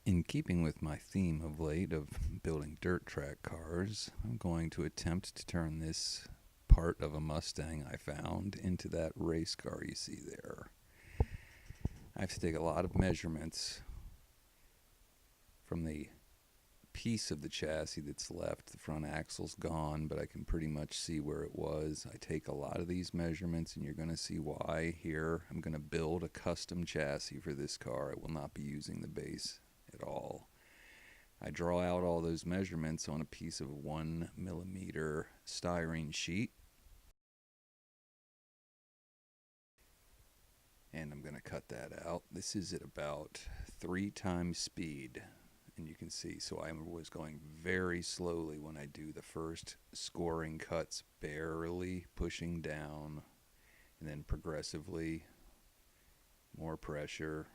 In keeping with my theme of late of building dirt track cars, I'm going to attempt to turn this part of a Mustang I found into that race car you see there. I have to take a lot of measurements from the piece of the chassis that's left. The front axle's gone, but I can pretty much see where it was. I take a lot of these measurements, and you're going to see why here. I'm going to build a custom chassis for this car. I will not be using the base at all. I draw out all those measurements on a piece of 1mm styrene sheet, and I'm going to cut that out. This is at about 3 times speed, and you can see, so I was going very slowly when I do the first scoring cuts, barely pushing down, and then progressively more pressure.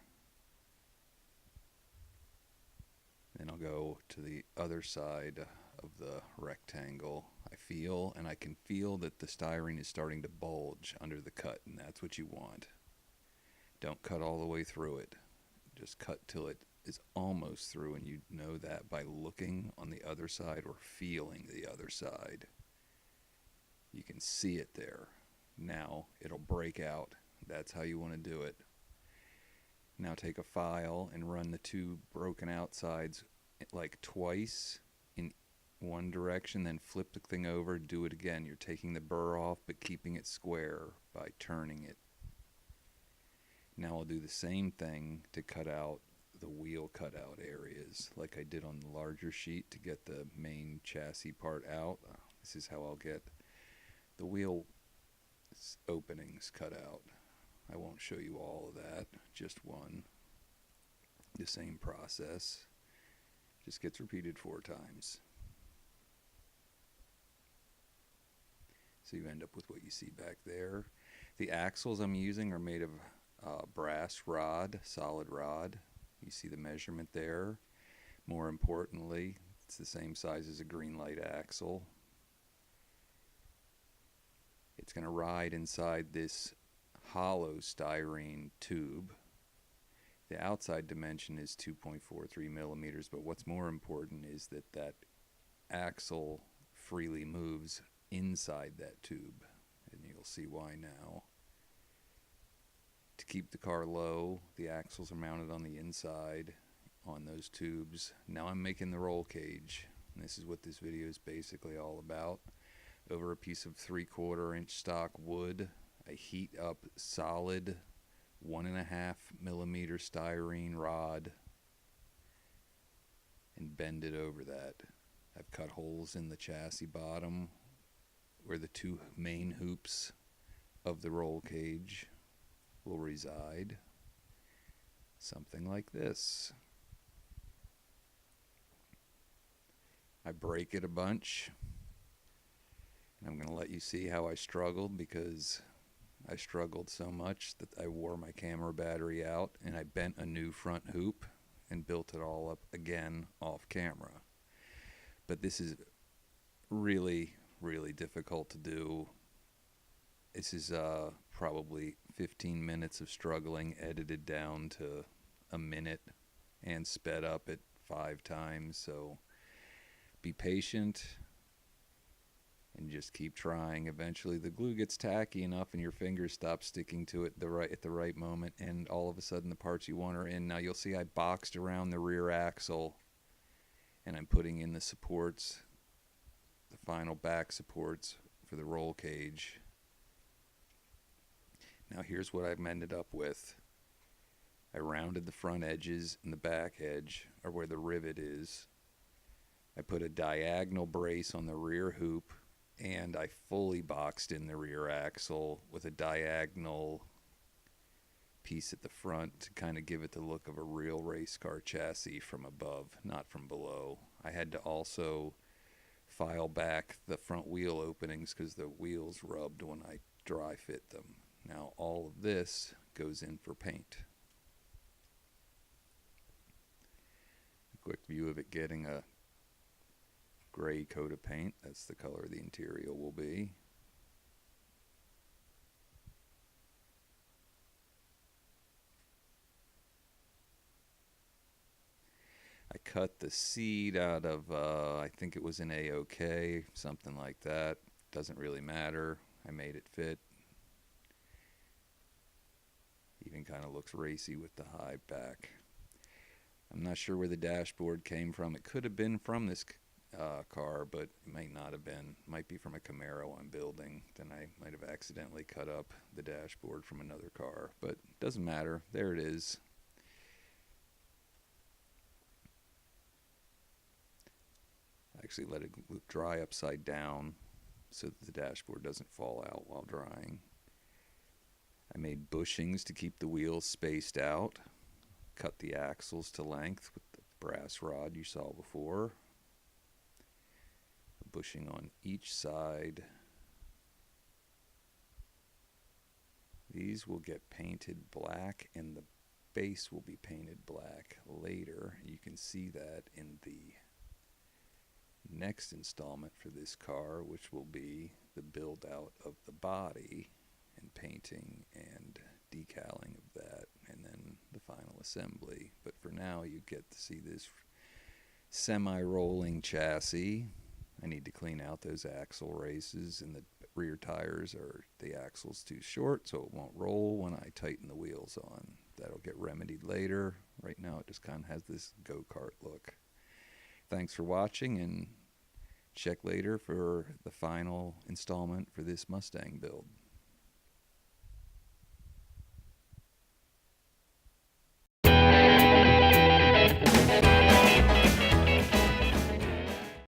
Then I'll go to the other side of the rectangle. I feel, and I can feel that the styrene is starting to bulge under the cut, and that's what you want. Don't cut all the way through it. Just cut till it is almost through, and you know that by looking on the other side or feeling the other side. You can see it there. Now it'll break out. That's how you want to do it. Now take a file and run the two broken out sides like twice in one direction, then flip the thing over, do it again. You're taking the burr off but keeping it square by turning it. Now I'll do the same thing to cut out the wheel cutout areas like I did on the larger sheet to get the main chassis part out. This is how I'll get the wheel openings cut out. I won't show you all of that, just one. The same process, just gets repeated 4 times. So you end up with what you see back there. The axles I'm using are made of brass rod, solid rod. You see the measurement there. More importantly, it's the same size as a green light axle. It's going to ride inside this hollow styrene tube. The outside dimension is 2.43 millimeters, but what's more important is that that axle freely moves inside that tube, and you'll see why now. To keep the car low, the axles are mounted on the inside on those tubes. Now I'm making the roll cage, and this is what this video is basically all about. Over a piece of 3/4 inch stock wood, I heat up solid 1.5 millimeter styrene rod and bend it over that. I've cut holes in the chassis bottom where the 2 main hoops of the roll cage will reside. Something like this. I break it a bunch, and I'm going to let you see how I struggled, because I struggled so much that I wore my camera battery out, and I bent a new front hoop and built it all up again off camera. But this is really, really difficult to do. This is probably 15 minutes of struggling, edited down to a minute and sped up at 5 times. So be patient and just keep trying. Eventually the glue gets tacky enough and your fingers stop sticking to it at the right moment, and all of a sudden the parts you want are in. Now you'll see I boxed around the rear axle, and I'm putting in the supports, the final back supports for the roll cage. Now here's what I've ended up with. I rounded the front edges and the back edge, or where the rivet is. I put a diagonal brace on the rear hoop, and I fully boxed in the rear axle with a diagonal piece at the front to kind of give it the look of a real race car chassis from above, not from below. I had to also file back the front wheel openings because the wheels rubbed when I dry fit them. Now all of this goes in for paint. A quick view of it getting a gray coat of paint. That's the color the interior will be. cut the seat out of, I think it was an A-OK, something like that. Doesn't really matter. I made it fit. Even kind of looks racy with the high back. I'm not sure where the dashboard came from. It could have been from this car, but it might not have been. Might be from a Camaro I'm building. Then I might have accidentally cut up the dashboard from another car, but it doesn't matter. There it is. I actually let it dry upside down so that the dashboard doesn't fall out while drying. I made bushings to keep the wheels spaced out. Cut the axles to length with the brass rod you saw before. A bushing on each side. These will get painted black and the base will be painted black later. You can see that in the next installment for this car, which will be the build out of the body and painting and decaling of that, and then the final assembly. But for now, you get to see this semi-rolling chassis. I need to clean out those axle races, and the rear tires are the axles too short, so it won't roll when I tighten the wheels on. That'll get remedied later. Right now, it just kind of has this go-kart look. Thanks for watching, and check later for the final installment for this Mustang build.